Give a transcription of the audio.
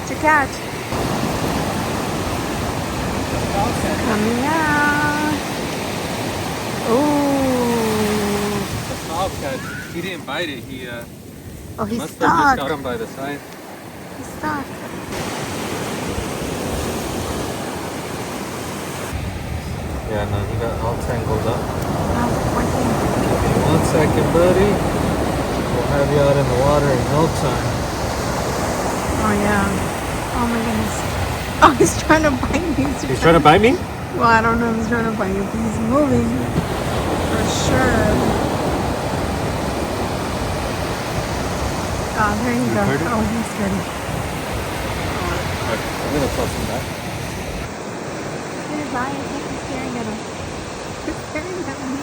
What you catch? Coming out. Ooh. A bobcat. He didn't bite it. He Oh, he's must have just stuck. got him by the side. He's stuck. Yeah, no, he got all tangled up. Oh, poor thing. Give me 1 second, buddy. We'll have you out in the water in no time. Oh, yeah. Oh, my goodness. Oh, he's trying to bite me. He's trying to bite me? Well, I don't know if he's trying to bite you, but he's moving. For sure. Oh, there you go. Oh, he's good. I'm going to toss him back. Hey, bye. I think he's staring at us. He's staring at me.